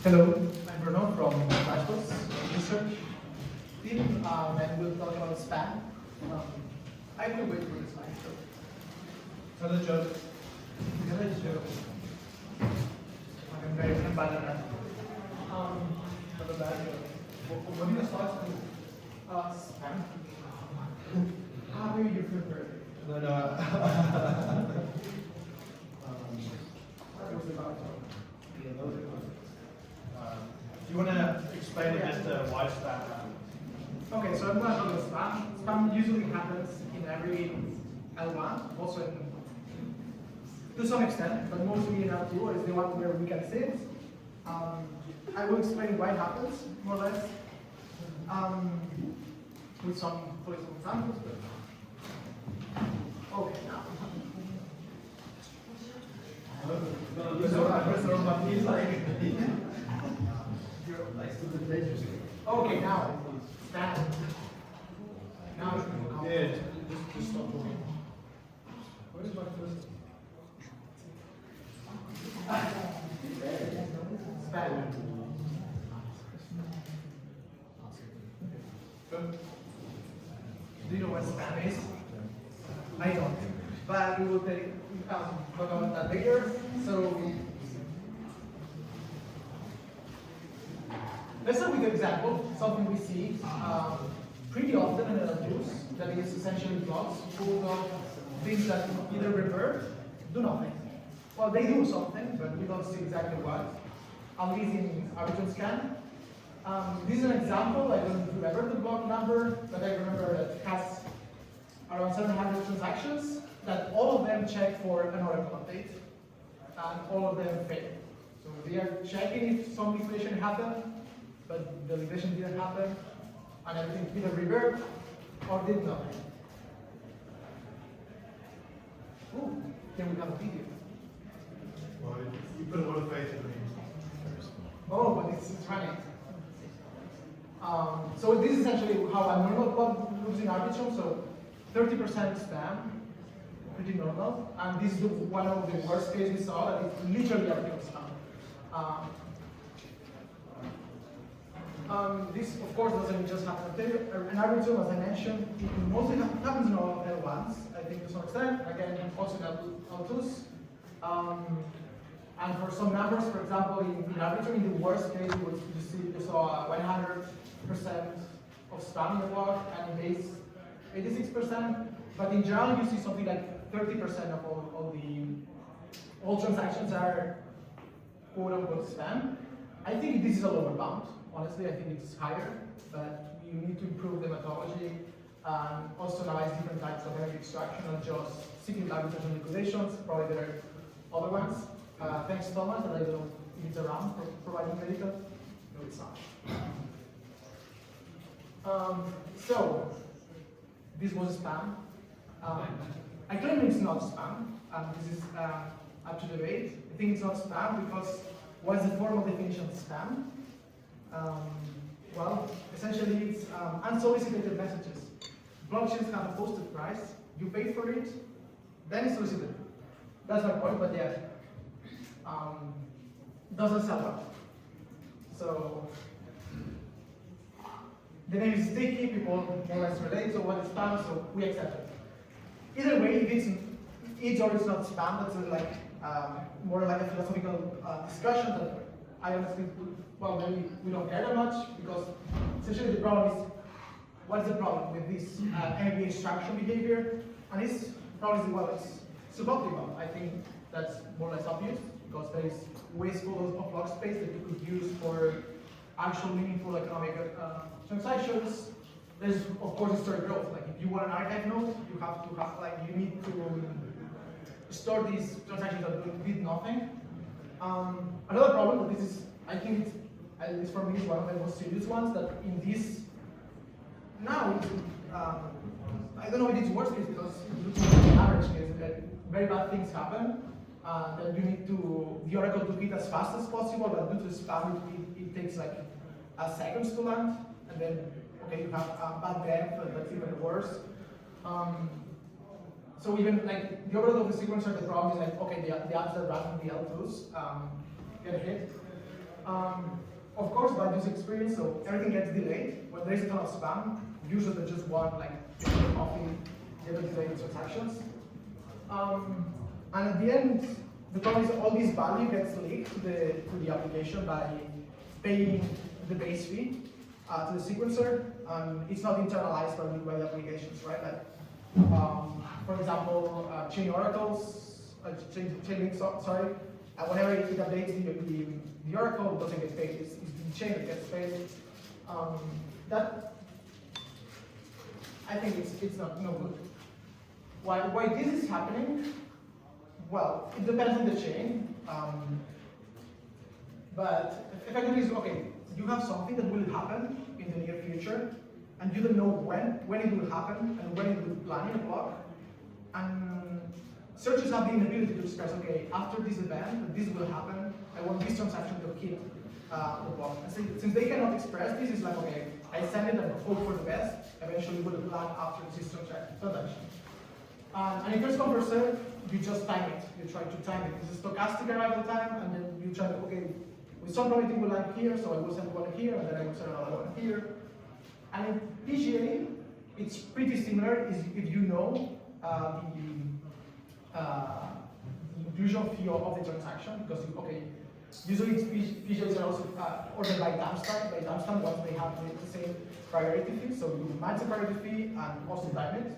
Hello, I'm Bruno from Flashbots research team, and we'll talk about spam. I will wait for this slide. Tell a joke. Tell a joke. I'm very bad at that. Tell a bad joke. What do you start with? Spam. Maybe you prefer. No, no. What was about? Do you want to explain it just why spam? Okay, so I'm going to talk about spam. Spam usually happens in every L1, also to some extent, but mostly in L2 is the one where we can see it. I will explain why it happens, more or less, with some examples. Okay, now. Okay, now, stand. Now, Yeah, just stop talking. what is my first? Spam. Do you know what spam is? I don't. But we will talk about that later. So let's start with an example, something we see pretty often in our use, that is essentially blocks full of things that either revert, do nothing. Well, they do something, but we don't see exactly what, at least in arbitrary scan. This is an example. I don't remember the block number, but I remember that it has around 700 transactions that all of them check for an oracle update, and all of them fail. So they are checking if some liquidation happened, but the liquidation didn't happen, and everything either revert or did nothing. Ooh, here we have a video. Well, you put a lot of faith in me. Oh, but it's running. So this is essentially how a normal block looks in Arbitrum. So 30% spam, pretty normal. And this is one of the worst cases we saw, that it's literally everything spam. This, of course, doesn't just happen in Arbitrum, as I mentioned. It mostly happens in all L1s, I think, to some extent. Again, also in L2s. And for some numbers, for example, in Arbitrum, in the worst case, you saw 100% of spam in the block, and in base 86%. But in general, you see something like 30% of all transactions are quote unquote spam. I think this is a lower bound. Honestly, I think it's higher, but you need to improve the methodology and also analyze different types of energy extraction, not just secret arbitrage and liquidations. Probably there are other ones. Thanks, Thomas, that I don't know if it's around for providing medical. No, it's not. So, this was spam. I claim it's not spam. This is up to debate. I think it's not spam because what's the formal definition of spam? Well, essentially it's unsolicited messages. Blockchains have a posted price, you pay for it, then it's solicited. That's my point, but yeah, doesn't sell out. So the name is sticky, people more or less relate to what is spam, so we accept it. Either way, if it's or it's not spam, that's like more like a philosophical discussion that I honestly, well, maybe we don't care that much, because essentially the problem is, what is the problem with this energy extraction behavior? And it's probably, well, it's suboptimal. I think that's more or less obvious, because there is wasteful of block space that you could use for actual meaningful economic transactions. There's, of course, historic growth. Like, if you want an archive node, you have to have, like, you need to store these transactions that did nothing. Another problem, but this is, I think it's, at least for me, is one of the most serious ones, that in this, now, I don't know if it's worst case, because looking at the average case, that very bad things happen, that you need the oracle to hit as fast as possible, but due to spam, it takes like seconds to land, and then, okay, you have bad depth, and that's even worse. So even like the overload of the sequencer, the problem is like, okay, the apps that run in the L2s get hit. Of course, bad user experience, so everything gets delayed. When there's a ton of spam, users that just want like coffee, get a delayed transactions. And at the end, the problem is all this value gets leaked to the application by paying the base fee to the sequencer. It's not internalized by the applications, right? Like, for example, chain oracles, chain links, sorry. Whenever it updates the oracle, it doesn't get paid. It's the chain that gets paid. That I think it's not no good. Why this is happening? Well, it depends on the chain. But effectively, okay, you have something that will happen in the near future, and you don't know when it will happen and when it will plan in a block. And searchers have the ability to express, okay, after this event, this will happen. I want this transaction to hit the block. And since they cannot express this, it's like, okay, I send it and hope for the best. Eventually, it will plan after this transaction. And in first come first serve, you just time it. You try to time it. It's a stochastic arrival time, and then you try to, okay, with some probability it will land here, so I will send one here, and then I will send another one here. And in PGA, it's pretty similar if you know the inclusion fee of the transaction, because okay, usually PGAs are also ordered by timestamp once they have the same priority fee, so you match the priority fee and also time it.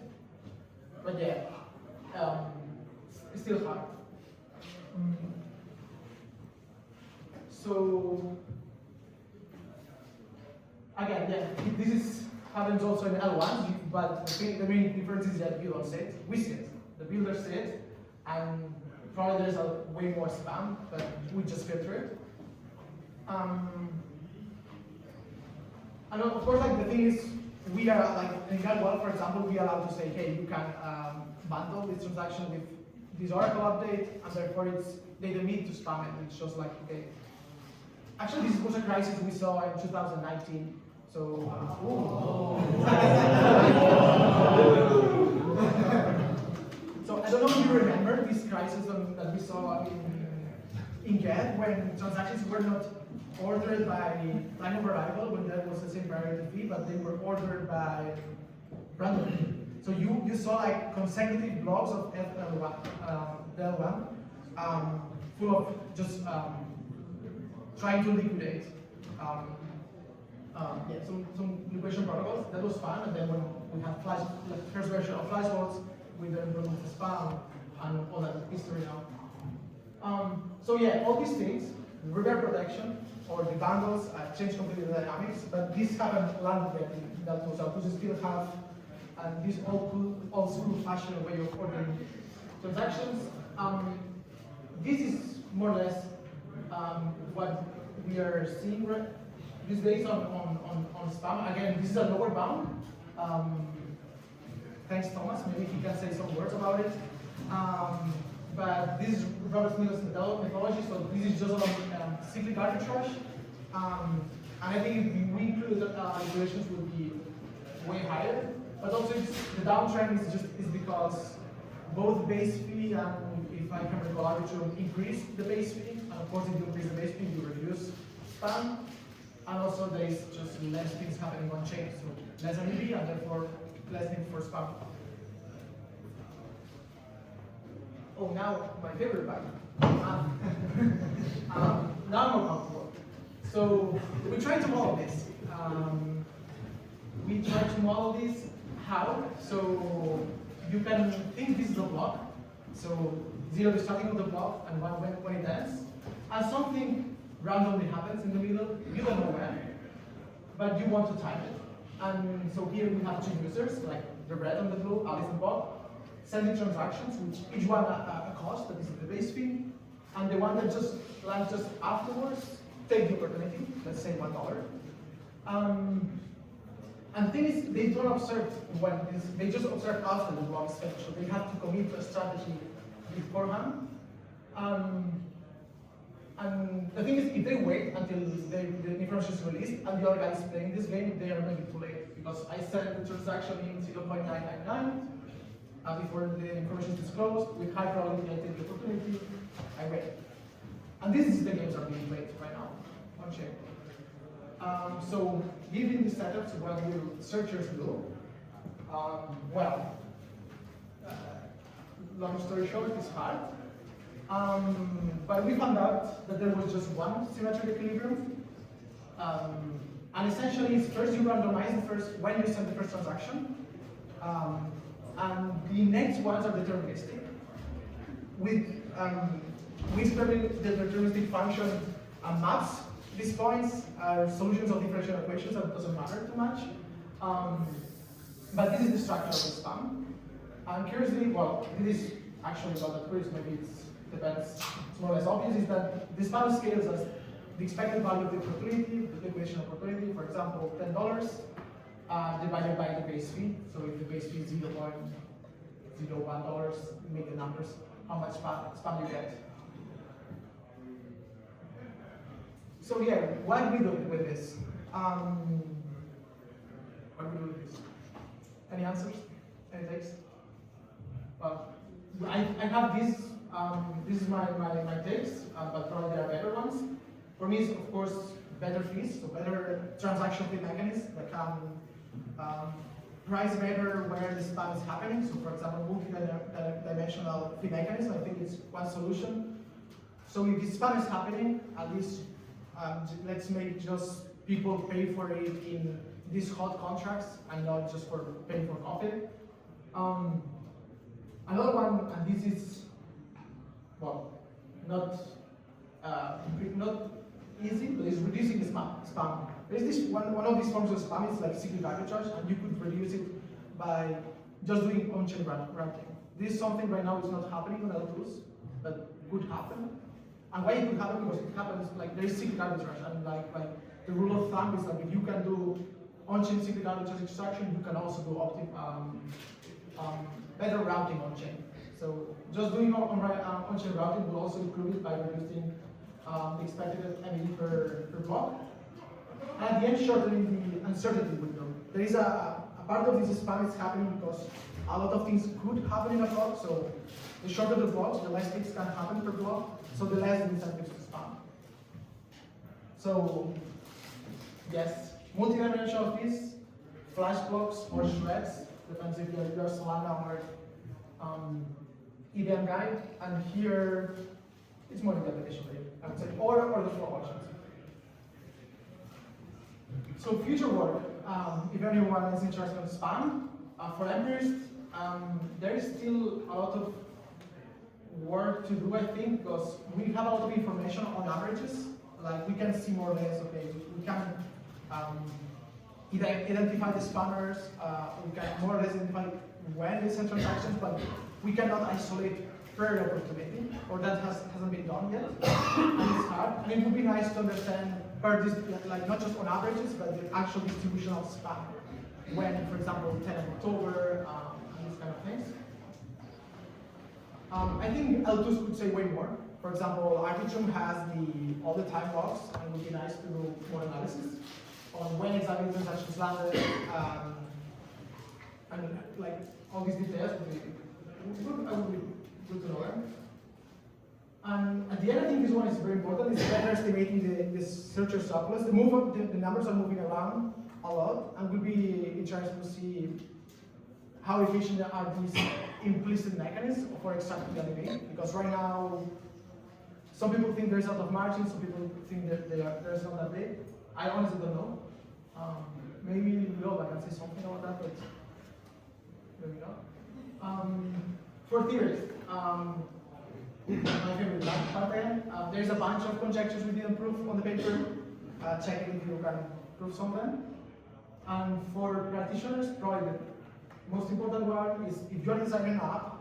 But yeah, it's still hard. So again, yeah, this happens also in L1, but the main difference is that you don't see it. We see it. The builder see it, and probably there's a way more spam, but we just filter it. And of course, like the thing is, we are like in L1, for example, we are allowed to say, hey, you can bundle this transaction with this Oracle update, and therefore they don't need to spam it. It's just like, okay. Actually, this was a crisis we saw in 2019. So, so I don't know if you remember this crisis that we saw in GET when transactions were not ordered by time of arrival when there was the same priority fee, but they were ordered by randomly. So you saw like consecutive blocks of L1, full of just trying to liquidate some liquidation protocols. That was fun, and then when we had the first version of Flashbots, we then removed the spam and all that history now. So yeah, all these things, reverse protection or the bundles change completely the dynamics, but this haven't landed yet in that tool. So we still have this old school fashion way of ordering transactions. This is more or less what we are seeing these days on spam. Again, this is a lower bound. Thanks, Thomas. Maybe he can say some words about it. But this is Robert Smith's methodology, so this is just on cyclic arbitrage. And I think if we include regulations would be way higher. But also the downtrend is because both base fee and, if I can recall, arbitrage increase the base fee. And of course, if you increase the base fee, you reduce spam. And also there is just less things happening on chain, so less MEV and therefore less need for spam. Oh, now my favorite part. Now I'm more comfortable. So we try to model this. We try to model this how? So you can think this is a block. So 0 the starting of the block and 1 when it ends. And something randomly happens in the middle. You don't know when, but you want to time it. And so here we have two users, like the red and the blue, Alice and Bob, sending transactions, which each one a cost, that is the base fee, and the one that just lands just afterwards, take the opportunity, let's say $1. And thing is, they don't observe when this, they just observe after the block is finished, so they have to commit to a strategy beforehand. And the thing is, if they wait until the information is released and the other guy is playing this game, they are maybe too late, because I sent the transaction in 0.999, before the information is disclosed, with high probability I take the opportunity, I wait. And this is the games are being played right now. given these setups, what will searchers do? Well, long story short, it's hard. But we found out that there was just one symmetric equilibrium. And essentially, it's first you randomize when you send the first transaction. And the next ones are deterministic. We experiment the deterministic function maps these points are solutions of differential equations, that doesn't matter too much. But this is the structure of the span. And curiously, well, this is actually not that curious, maybe it depends, it's more or less obvious, is that the span scales as the expected value of the opportunity, the equation of opportunity, for example, $10, divided by the base fee. So if the base fee is $0.01, make the numbers, how much span you get. So yeah, what do we do with this? What do we do with this? Any answers? Any takes? Well, I have this. This is my takes, but probably there are better ones. For me, it's of course better fees, so better transaction fee mechanisms that can price better where the span is happening. So for example, multi-dimensional fee mechanism, I think it's one solution. So if the span is happening, at least let's make just people pay for it in these hot contracts and not just for paying for coffee. Another one, and this is, well, not easy, but it's reducing the spam. There's this one of these forms of spam is like cyclic arbitrage, and you could reduce it by just doing on-chain routing. This is something right now is not happening on L2s, but could happen. And why it could happen? Because it happens like there is cyclic arbitrage, and like the rule of thumb is like if you can do on-chain cyclic arbitrage extraction, you can also do better routing on-chain. So just doing on-chain routing will also improve it by reducing the expected MEV per block. And at the end, shortening the uncertainty window. There is a part of this spam is happening because a lot of things could happen in a block. So the shorter the blocks, the less things can happen per block. So the less the incentives to spam. So yes, multi-dimensional fees, flash blocks or shreds, depends if you're Solana or EVM guy. And here it's more the application layer, I would say, or the flow options. So future work, if anyone is interested in spam, for empirists, there is still a lot of work to do, I think, because we have a lot of information on averages. Like we can see more or less, okay, we can identify the spammers, we can more or less identify when they send transactions, but we cannot isolate per opportunity, or that hasn't been done yet, and it's hard. And it would be nice to understand per this, like not just on averages, but the actual distribution of spam. When, for example, 10 of October, and these kind of things. I think L2s could say way more. For example, Arbitrum has all the time logs, and it would be nice to do more analysis on when exactly transactions landed, and like all these details would be good to know them. And at the end, I think this one is very important. It's better estimating the searcher surplus. The numbers are moving around a lot, and will be interesting to see how efficient are these implicit mechanisms for extracting the MEV. Because right now, some people think there's a lot of margin, some people think that there's not that big. I honestly don't know. Maybe Will can say something about that, but maybe not. For theories, my favorite part there. There's a bunch of conjectures we didn't prove on the paper. Check it if you can prove some of them. And for practitioners, probably the most important one is if you're designing an app,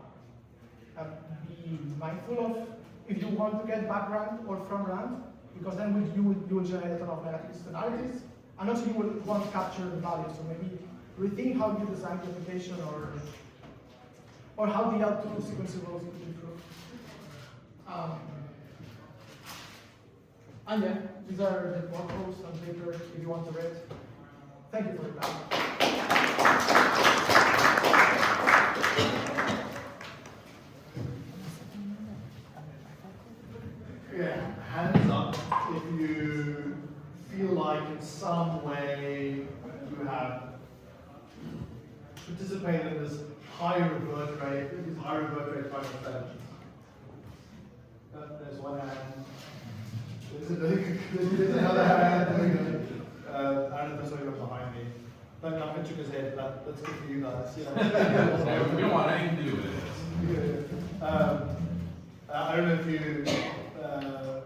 be mindful of if you want to get back rank or front rank, because then you will generate a ton of negative externalities, and also you will want to capture the value. So maybe rethink how you design the application or how the L2 sequencing rules could improve. And yeah, these are the blog posts and papers if you want to read. Thank you for your time. Yeah, hands up if you feel like in some way you have participated in this high revert rate, these high revert rate kind of strategies. There's one hand. There's another hand. I don't know if there's anyone behind me. Don't knock it, shook his head. That's good for you guys. You know. We don't want anything to do with this. I don't know if you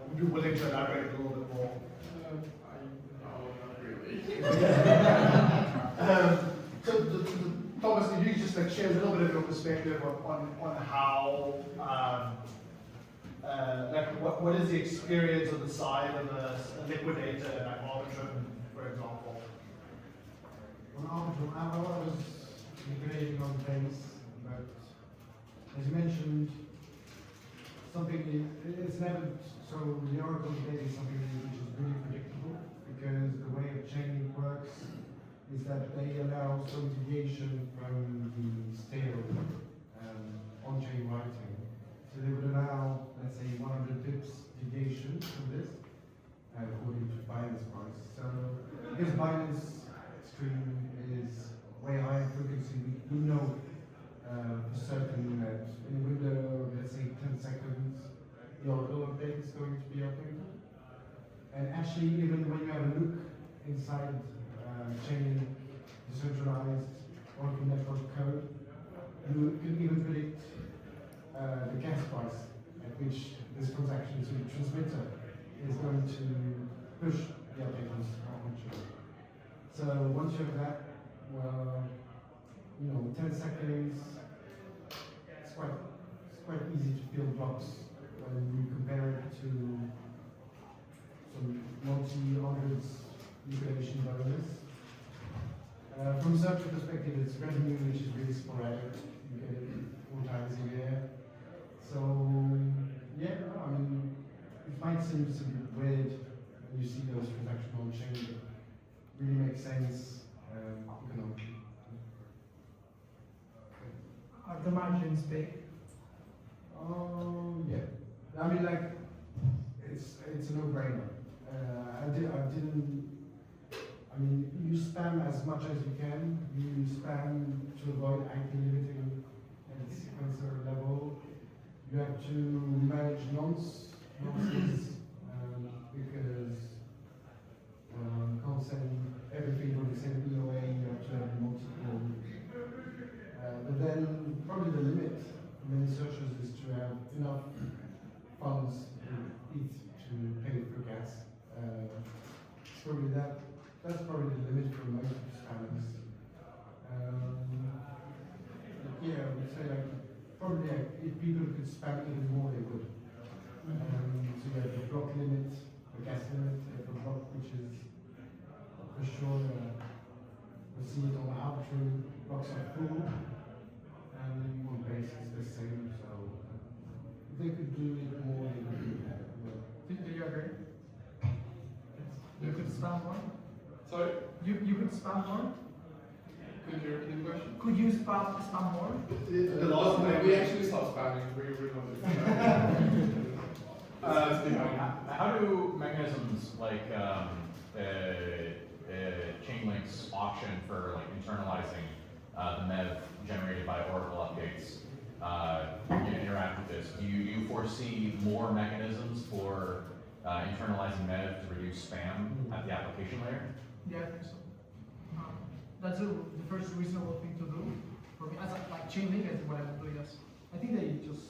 would be willing to elaborate a little bit more. So, Thomas, could you just like share a little bit of your perspective on how, like what is the experience on the side of a liquidator, like Arbitrum, for example? On Arbitrum, I was liquidating on things, but as you mentioned, it's never, so the Oracle data is something which is really predictable, because the way a chain works is that they allow some deviation from the stale on-chain writing. So they would allow, let's say, 100 pips deviation from this, according to Binance price. So because Binance stream is way higher frequency, we know for certain that in a window of, let's say, 10 seconds, the Oracle update is going to be updated. And actually, even when you have a look inside chain decentralized Oracle network code, you can even predict the gas price at which this transaction to the transmitter is going to push the update on chain. So once you have that, well, 10 seconds, it's quite easy to build blocks when you compare it to some multi-hundreds liquidation bonus. From a search perspective, it's revenue which is really sporadic. You get it 4 times a year. So, yeah, I mean, it might seem a bit weird when you see those transactions on chain, but it really makes sense economically. Are the margins big? Yeah. I mean, like, it's a no-brainer. I mean, you spam as much as you can. You spam to avoid IP limiting at the sequencer level. You have to manage nonces because you can't send everything from the same EOA. You have to have multiple. But then probably the limit for many searchers is to have enough funds to eat to pay for gas. Probably that's probably the limit for most spammers. Yeah, I would say like probably if people could spam even more, they would. So you have the block limit, the gas limit, you have the block which is for sure. We see it on the Arbitrum, blocks are full, and on base it's the same. So if they could do it more, they would do that. Do you agree? You could spam more? Sorry? You could spam more? Could you repeat the question? Could you spam more? The last time we actually stopped spamming. How do mechanisms like Chainlink's auction for like internalizing the MEV generated by Oracle updates interact with this? Do you foresee more mechanisms for internalizing MEV to reduce spam at the application layer? Yeah, I think so. That's the first reasonable thing to do for me. As like Chainlink is what I would do, yes. I think they just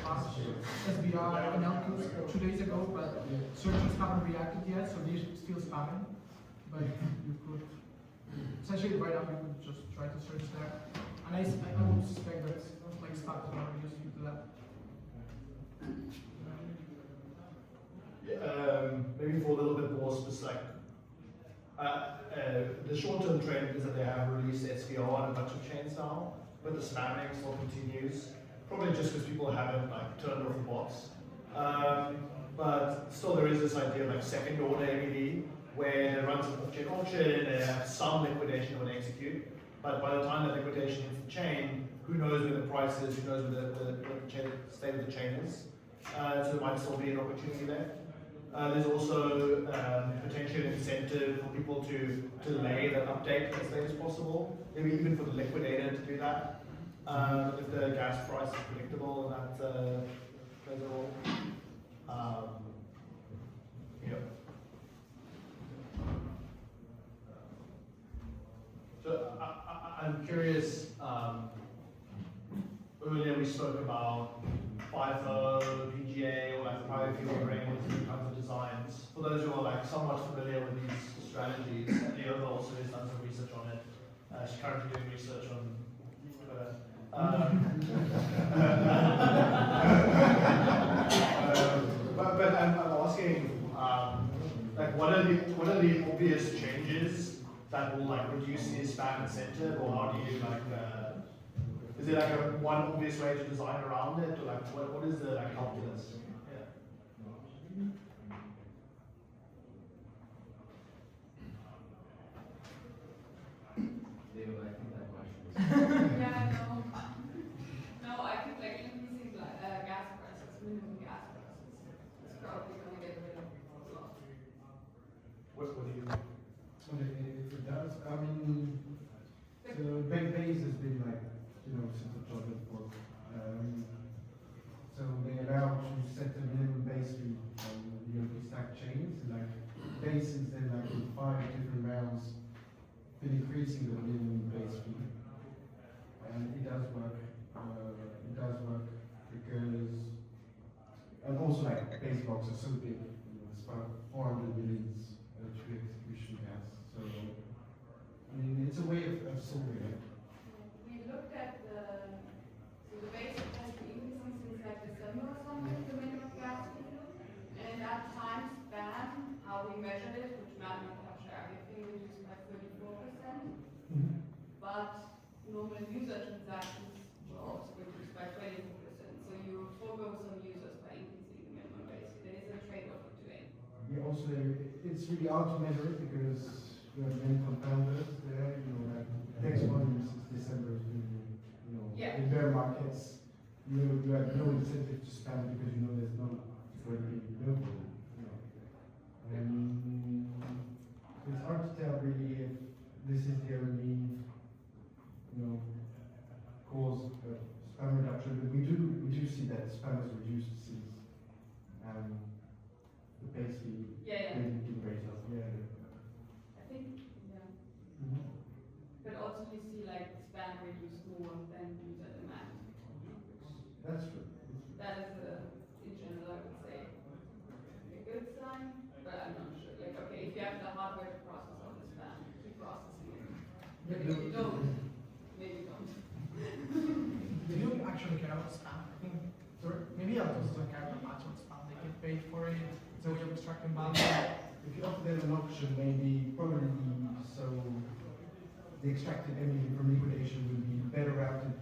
passed SBR and L2 2 days ago, but searchers haven't reacted yet, so they're still spamming. But you could, essentially right now, you could just try to search there. And I would suspect that like spammers are just used to that. Maybe for a little bit more specific. The short-term trend is that they have released SVR on a bunch of chains now, but the spamming still continues. Probably just because people haven't like turned off the bots. But still, there is this idea of like second order MEV, where it runs an off-chain auction, they have some liquidation when they execute. But by the time that liquidation hits the chain, who knows where the price is, who knows where the state of the chain is. So there might still be an opportunity there. There's also potentially an incentive for people to delay the update as late as possible, maybe even for the liquidator to do that. If the gas price is predictable and that plays a role. Yeah. So I'm curious, earlier we spoke about FIFO, PGA, or like biofuel grains, different kinds of designs. For those who are like somewhat familiar with these strategies, Leona also has done some research on it. She's currently doing research on but I'm asking, like, what are the obvious changes that will like reduce the spam incentive, or how do you like? Is it like one obvious way to design around it, or like what is the like calculus? Yeah. David, I think that question is. Yeah, no. No, I think like increasing gas prices, minimum gas prices, is probably going to get rid of a lot. What do you? It does. I mean, the base has been like, since the chocolate book. So they allow to set a minimum base fee on the open stack chains. Like bases, then like in 5 different rounds, been increasing the minimum base fee. And it does work. It does work because, and also like base blocks are so big. It's about 400 millions to execution gas. So, I mean, it's a way of solving it. We looked at so the base has been increasing since like December or something, the minimum gas fee. And in that time span, how we measured it, which might not capture everything, reduced by 34%. But normal user transactions were also reduced by 24%. So you forego some users by increasing the minimum base fee. There is a trade-off of doing. Yeah, also, it's really hard to measure it because you have many confounders there. Like next volume since December has been, Yeah. in bear markets, you have no incentive to spam because there's no readily available. And it's hard to tell really if this is the only, cause of spam reduction. But we do see that spam has reduced since the base fee. Yeah. Raised up. Yeah. I think, yeah. Mhm. But also you see like spam reduce more than user demand. That's true. That is in general, I would say, a good sign, but I'm not sure. Like, okay, if you have the hardware to process all the spam, keep processing it. But if you don't, maybe don't. They don't actually care about spam. I think maybe others don't care about much about spam. They get paid for it. It's a way of extracting value. If you offer them an option, maybe probably so the extracted energy from liquidation will be better routed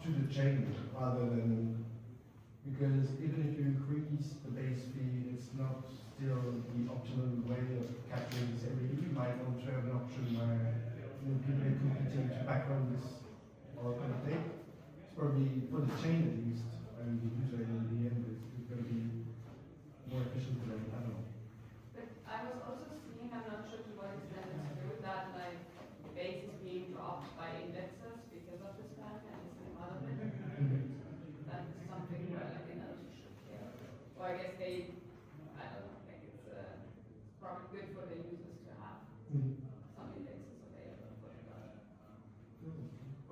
to the chain rather than, because even if you increase the base fee, it's not still the optimum way of capturing this energy. You might want to have an option where people are competing to back on this or kind of thing. It's probably for the chain at least, and the user in the end is going to be more efficient for them. I don't know. But I was also seeing, I'm not sure to what extent it's true, that like base is being dropped by indexes because of the spam and it's in other That is something where like another should care. Or I guess they, I don't know, like it's probably good for the users to have some indexes available for that.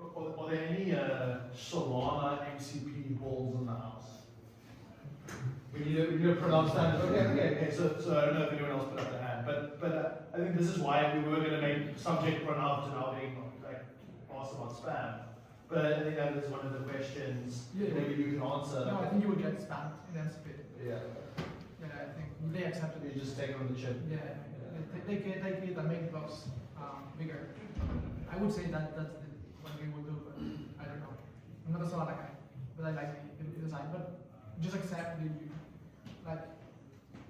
Are there any Solana MCP balls in the house? We need to pronounce that. Okay. So I don't know if anyone else put up their hand, but I think this is why we were going to make subject pronoun to now being like asked about spam. But I think that is one of the questions. Yeah. Maybe you can answer. No, I think you would get spammed in NCP. Yeah. Yeah, I think they accept it. You just take it on the chin. Yeah, they get it and make blocks bigger. I would say that that's what we would do, but I don't know. I'm not a Solana guy, but I like the design. But just accept the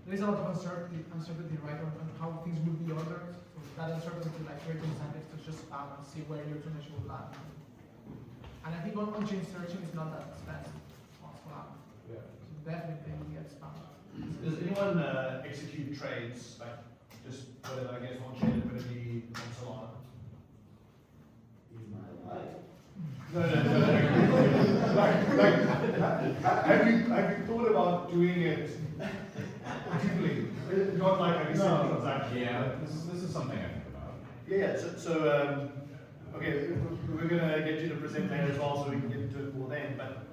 there is a lot of uncertainty, right, on how things will be ordered. So that uncertainty creates incentives to just spam and see where your transaction will land. And I think on-chain searching is not that expensive on Solana. Yeah. So definitely get spammed. Does anyone execute trades, like just whether I guess on chain, whether it be on Solana? In my life. No. Have you thought about doing it deeply? Not like have you seen the transaction? Yeah, this is something I think about. Yeah. So okay, we're gonna get you to present later as well, so we can get into it more then. But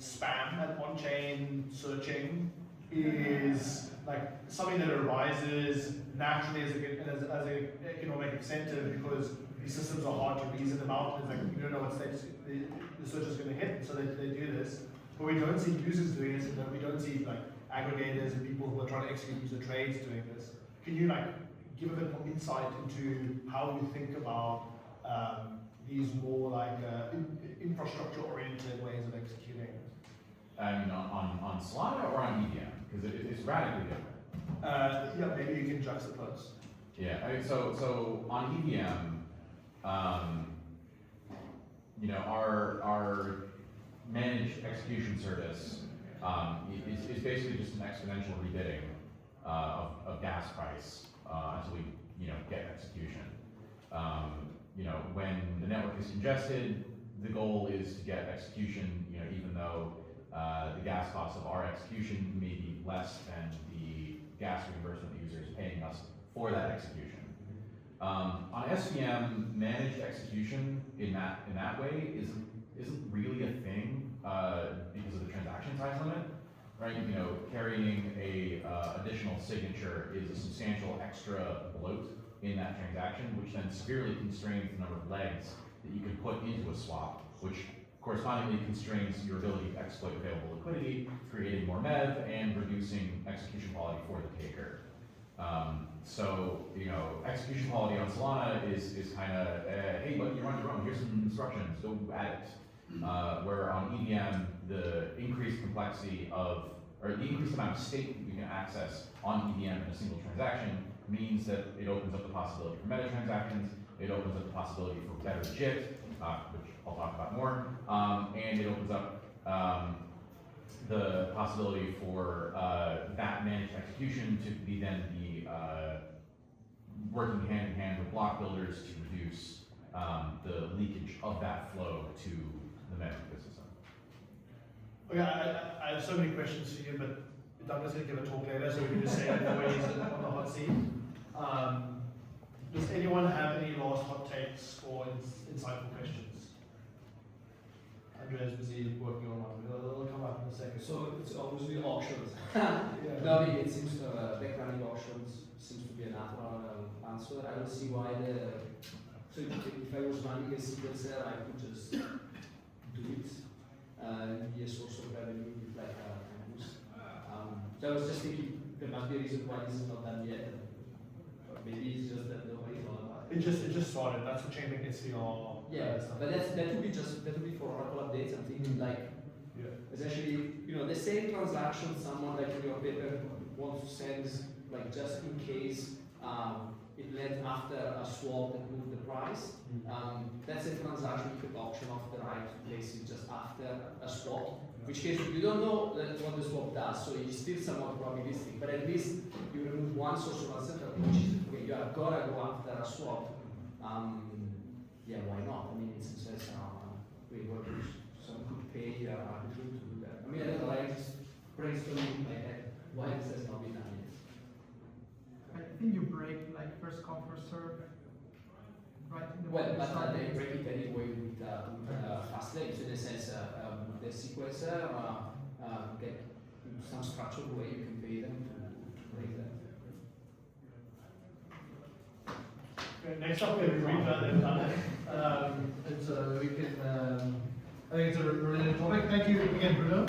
spam at on-chain searching is like something that arises naturally as an economic incentive because these systems are hard to reason about. It's like you don't know what stage the search is going to hit, so they do this. But we don't see users doing this, and we don't see like aggregators and people who are trying to execute user trades doing this. Can you like give a bit more insight into how you think about these more like infrastructure-oriented ways of executing? I mean, on Solana or on EVM? Because it's radically different. Yeah, maybe you can juxtapose. Yeah, I mean, so on EVM, our managed execution service is basically just an exponential rebidding of gas price until we get execution. When the network is congested, the goal is to get execution. Even though the gas cost of our execution may be less than the gas reimbursement the user is paying us for that execution. On SVM, managed execution in that way isn't really a thing because of the transaction size limit, right? Carrying a additional signature is a substantial extra bloat in that transaction, which then severely constrains the number of legs that you can put into a swap, which correspondingly constrains your ability to exploit available liquidity, creating more MEV and reducing execution quality for the taker. Execution quality on Solana is kind of, hey, look, you're on your own, here's some instructions, go at it. Where on EVM, the increased complexity or the increased amount of state that you can access on EVM in a single transaction means that it opens up the possibility for meta transactions, it opens up the possibility for better JIT, which I'll talk about more, and it opens up the possibility for that managed execution to be then working hand in hand with block builders to reduce the leakage of that flow to the meta ecosystem. Okay, I have so many questions for you, but Douglas going to give a talk later, so we can just say it before he's on the hot seat. Does anyone have any last hot takes or insightful questions? Andrea's busy working on one. It'll come up in a second. So it's obviously auctions. Yeah. No, it seems backgrounding auctions seems to be a natural answer. I don't see why so if I was running a sequencer, I could just do it and be a source of revenue with like a boost. So I was just thinking there must be a reason why this is not done yet. Or maybe it's just that nobody knows about it. It just started. That's what Chainlink SVR. Yeah, but that would be for Oracle updates. I'm thinking like essentially, the same transaction someone like in your paper wants to send like just in case it led after a swap that moved the price. That's a transaction you could auction off the right to place it just after a swap. In which case you don't know what the swap does, so it's still somewhat probabilistic. But at least you remove one source of uncertainty, which is okay, you are gonna go after a swap. Yeah, why not? I mean, in some sense, some could pay arbitrary to do that. I mean, I don't know, I just brainstorming in my head why this has not been done yet. I think you break like first come first serve, right? In the Well, but start. they break it anyway with fast lanes. So in a sense, the sequencer get some structured way you can pay them to break that. Okay, next up we have Rita, they've done it. And so we can, I think it's a related topic. Thank you again, Bruno.